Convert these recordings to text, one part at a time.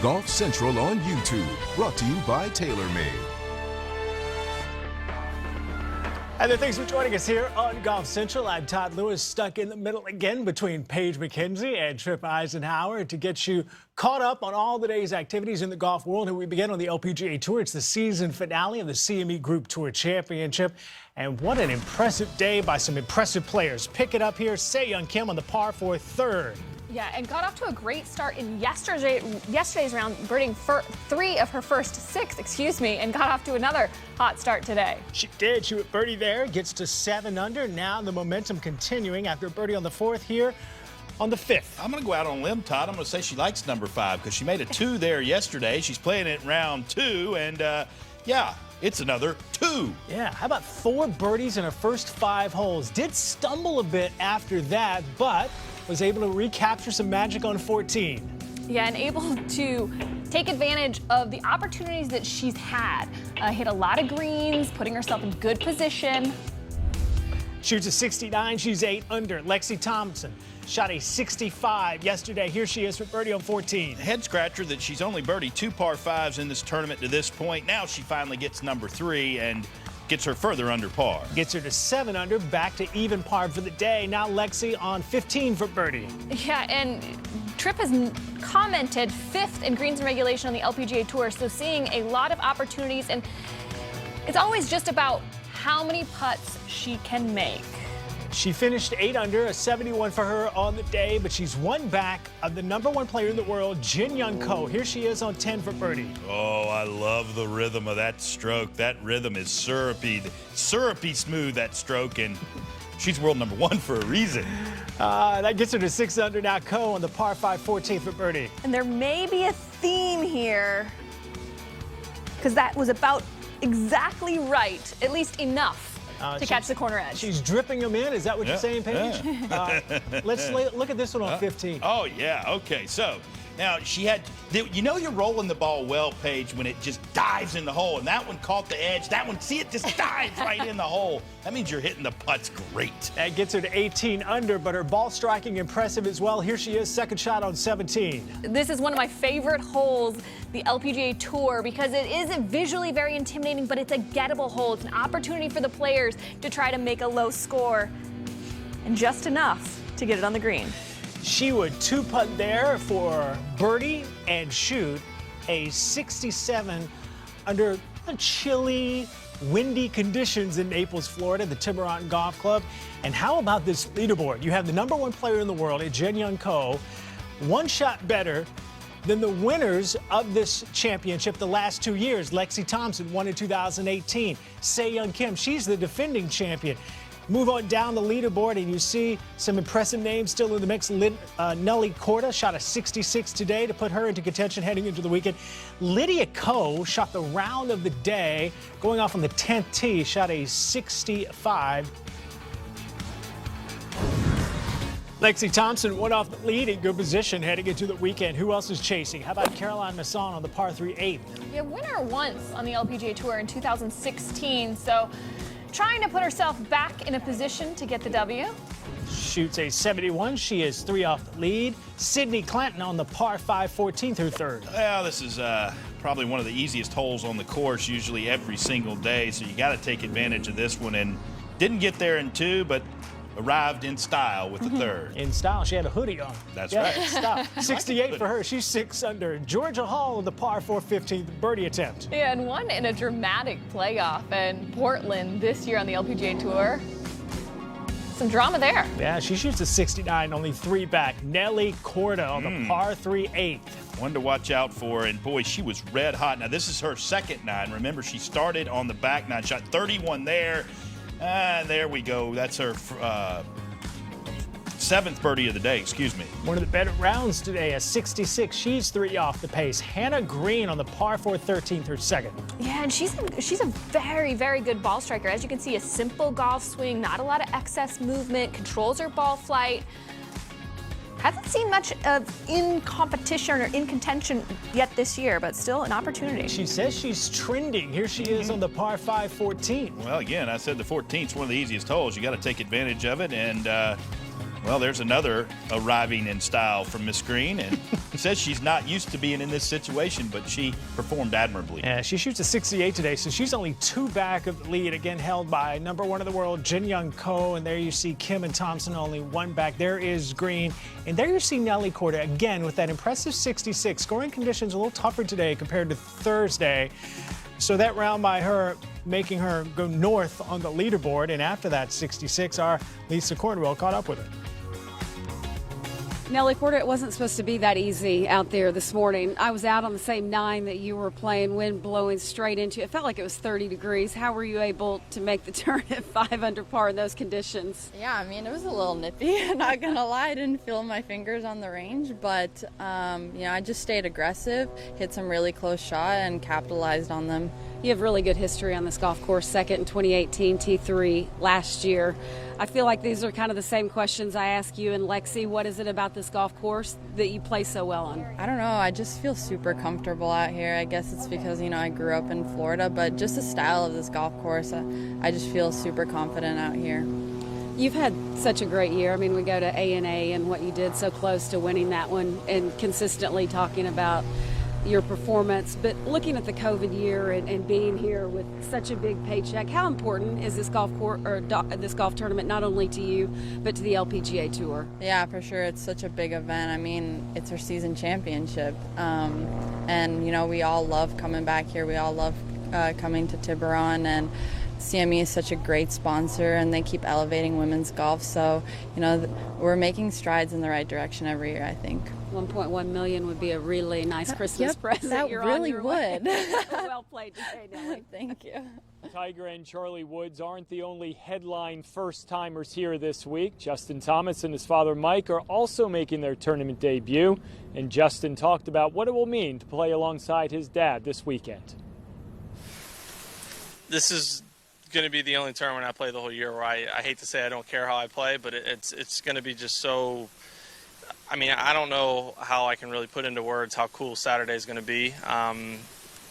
Golf Central on YouTube, brought to you by TaylorMade. And thanks for joining us here on Golf Central. I'm Todd Lewis, stuck in the middle again between Paige McKenzie and Tripp Eisenhower to get you caught up on all the day's activities in the golf world. And we begin on the LPGA Tour. It's the season finale of the CME Group Tour Championship. And what an impressive day by some impressive players. Pick it up here, Se-Young Kim on the par 4 third. Yeah, and got off to a great start in yesterday's round, birding 3 of her first 6, and got off to another hot start today. She did. She would birdie there, gets to 7 under. Now the momentum continuing after a birdie on the 4th here on the 5th. I'm going to go out on a limb, Todd. I'm going to say she likes number 5 because she made a 2 there yesterday. She's playing it in round 2, and yeah, it's another 2. Yeah, how about 4 birdies in her first 5 holes? Did stumble a bit after that, but was able to recapture some magic on 14. Yeah, and able to take advantage of the opportunities that she's had. Hit a lot of greens, putting herself in good position. Shoots a 69, she's 8 under. Lexi Thompson shot a 65 yesterday. Here she is for birdie on 14. Head scratcher that she's only birdied 2 par 5s in this tournament to this point. Now she finally gets number 3 and gets her further under par. Gets her to 7 under, back to even par for the day. Now Lexi on 15 for birdie. Yeah, and Tripp has commented 5th in greens and regulation on the LPGA Tour, so seeing a lot of opportunities, and it's always just about how many putts she can make. She finished 8 under, a 71 for her on the day, but she's 1 back of the #1 player in the world, Jin Young Ko. Here she is on 10 for birdie. Oh, I love the rhythm of that stroke. That rhythm is syrupy smooth, that stroke, and she's world #1 for a reason. That gets her to 6 under. Now Ko on the par 5 14th for birdie. And there may be a theme here, because that was about exactly right, at least enough to catch the corner edge. She's dripping them in. Is that what you're saying, Paige? Yeah. Let's look at this one on 15. Oh, yeah. Okay. So now she had, you know, you're rolling the ball well, Paige, when it just dives in the hole. And that one caught the edge. That one, see, it just dives right in the hole. That means you're hitting the putts great. That gets her to 18 under, but her ball striking impressive as well. Here she is, second shot on 17. This is one of my favorite holes, the LPGA Tour, because it isn't visually very intimidating, but it's a gettable hole. It's an opportunity for the players to try to make a low score, and just enough to get it on the green. She would 2-putt there for birdie and shoot a 67 under chilly, windy conditions in Naples, Florida, the Tiburon Golf Club. And how about this leaderboard? You have the #1 player in the world, Jin Young Ko, 1 shot better than the winners of this championship the last 2 years. Lexi Thompson won in 2018. Se-Young Kim, she's the defending champion. Move on down the leaderboard, and you see some impressive names still in the mix. Nelly Korda shot a 66 today to put her into contention heading into the weekend. Lydia Ko shot the round of the day, going off on the 10th tee, shot a 65. Lexi Thompson went off the lead in good position heading into the weekend. Who else is chasing? How about Caroline Masson on the par 3 8th? Yeah, winner once on the LPGA Tour in 2016, so trying to put herself back in a position to get the W. Shoots a 71. She is 3 off the lead. Sydney Clanton on the par 5 14th or 3rd. Well, this is probably one of the easiest holes on the course, usually every single day, so you got to take advantage of this one. And didn't get there in 2, but arrived in style with the 3rd. In style, she had a hoodie on. That's right. In style. 68 for her. She's 6 under. Georgia Hall on the par 4 15th birdie attempt. Yeah, and won in a dramatic playoff in Portland this year on the LPGA Tour. Some drama there. Yeah, she shoots a 69, only 3 back. Nelly Korda on the par 3 8th. One to watch out for, and boy, she was red hot. Now, this is her second 9. Remember, she started on the back 9, shot 31 there. And there we go. That's her 7th birdie of the day, excuse me. One of the better rounds today, a 66. She's 3 off the pace. Hannah Green on the par 4 13th, her 2nd. Yeah, and she's a very, very good ball striker. As you can see, a simple golf swing, not a lot of excess movement, controls her ball flight. Haven't seen much of in competition or in contention yet this year, but still an opportunity. She says she's trending. Here she is on the par 5 14. Well, again, I said the 14th's one of the easiest holes. You got to take advantage of it, and Well, there's another arriving in style from Miss Green, and says she's not used to being in this situation, but she performed admirably. Yeah, she shoots a 68 today, so she's only 2 back of the lead, again held by #1 of the world, Jin Young Ko, and there you see Kim and Thompson only 1 back. There is Green, and there you see Nelly Korda again with that impressive 66. Scoring conditions a little tougher today compared to Thursday, so that round by her making her go north on the leaderboard, and after that 66, our Lisa Cornwell caught up with her. Nelly Korda, it wasn't supposed to be that easy out there this morning. I was out on the same 9 that you were playing, wind blowing straight into it. It felt like it was 30 degrees. How were you able to make the turn at 5 under par in those conditions? Yeah, I mean, it was a little nippy. Not going to lie, I didn't feel my fingers on the range, but, I just stayed aggressive, hit some really close shot, and capitalized on them. You have really good history on this golf course, second in 2018, T3 last year. I feel like these are kind of the same questions I ask you and Lexi. What is it about this golf course that you play so well on? I don't know, I just feel super comfortable out here. I guess it's because, I grew up in Florida, but just the style of this golf course, I just feel super confident out here. You've had such a great year. I mean, we go to A&A and what you did so close to winning that one and consistently talking about your performance, but looking at the COVID year and being here with such a big paycheck, how important is this golf course or this golf tournament not only to you but to the LPGA Tour? Yeah, for sure. It's such a big event. I mean, it's our season championship, and we all love coming back here. We all love coming to Tiburon, and CME is such a great sponsor, and they keep elevating women's golf. So, we're making strides in the right direction every year, I think. 1.1 million would be a really nice Christmas present. That You're really on your would. Well played today, Nelly. Thank you. Tiger and Charlie Woods aren't the only headline first-timers here this week. Justin Thomas and his father Mike are also making their tournament debut, and Justin talked about what it will mean to play alongside his dad this weekend. This is going to be the only tournament I play the whole year where I hate to say I don't care how I play, but it's going to be just so. I mean, I don't know how I can really put into words how cool Saturday is going to be. I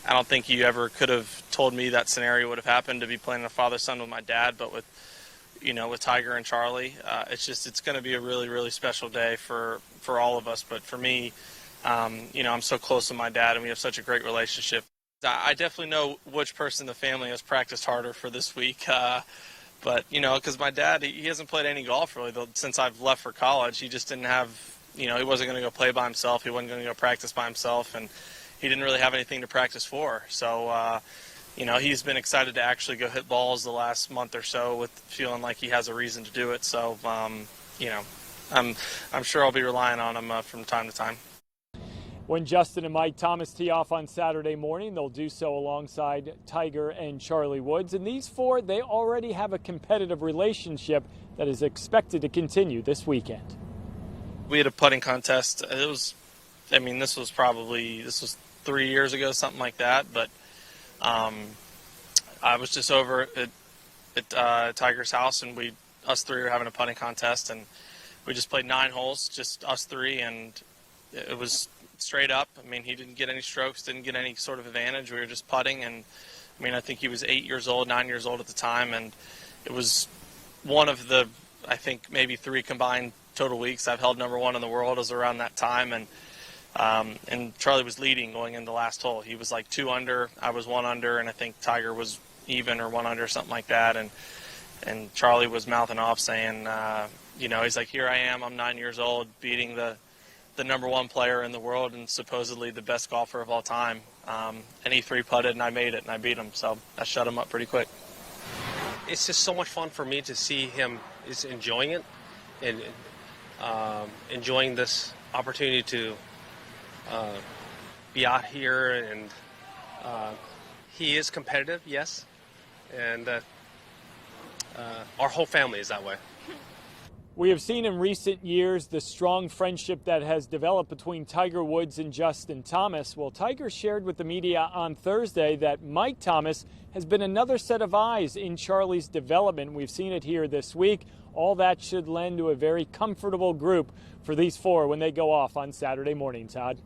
don't think you ever could have told me that scenario would have happened, to be playing a father-son with my dad, but with Tiger and Charlie, it's going to be a really, really special day for all of us. But for me, I'm so close to my dad, and we have such a great relationship. I definitely know which person in the family has practiced harder for this week. But, because my dad, he hasn't played any golf really since I've left for college. He just didn't have, he wasn't going to go play by himself. He wasn't going to go practice by himself, and he didn't really have anything to practice for. So, he's been excited to actually go hit balls the last month or so, with feeling like he has a reason to do it. So, I'm sure I'll be relying on him from time to time. When Justin and Mike Thomas tee off on Saturday morning, they'll do so alongside Tiger and Charlie Woods. And these four, they already have a competitive relationship that is expected to continue this weekend. We had a putting contest. This was 3 years ago, something like that. But I was just over at Tiger's house, and us three were having a putting contest, and we just played 9 holes, just us three, and it was straight up. I mean, he didn't get any strokes, didn't get any sort of advantage. We were just putting, and I think he was 9 years old at the time, and it was one of the, I think, maybe 3 combined total weeks I've held #1 in the world was around that time, and Charlie was leading going into the last hole. He was like 2 under, I was 1 under, and I think Tiger was even or 1 under, something like that, and Charlie was mouthing off saying, he's like, here I am, I'm 9 years old, beating the #1 player in the world and supposedly the best golfer of all time. And he 3-putted, and I made it, and I beat him. So I shut him up pretty quick. It's just so much fun for me to see him is enjoying it and enjoying this opportunity to be out here. And he is competitive, yes. And our whole family is that way. We have seen in recent years the strong friendship that has developed between Tiger Woods and Justin Thomas. Well, Tiger shared with the media on Thursday that Mike Thomas has been another set of eyes in Charlie's development. We've seen it here this week. All that should lend to a very comfortable group for these four when they go off on Saturday morning, Todd.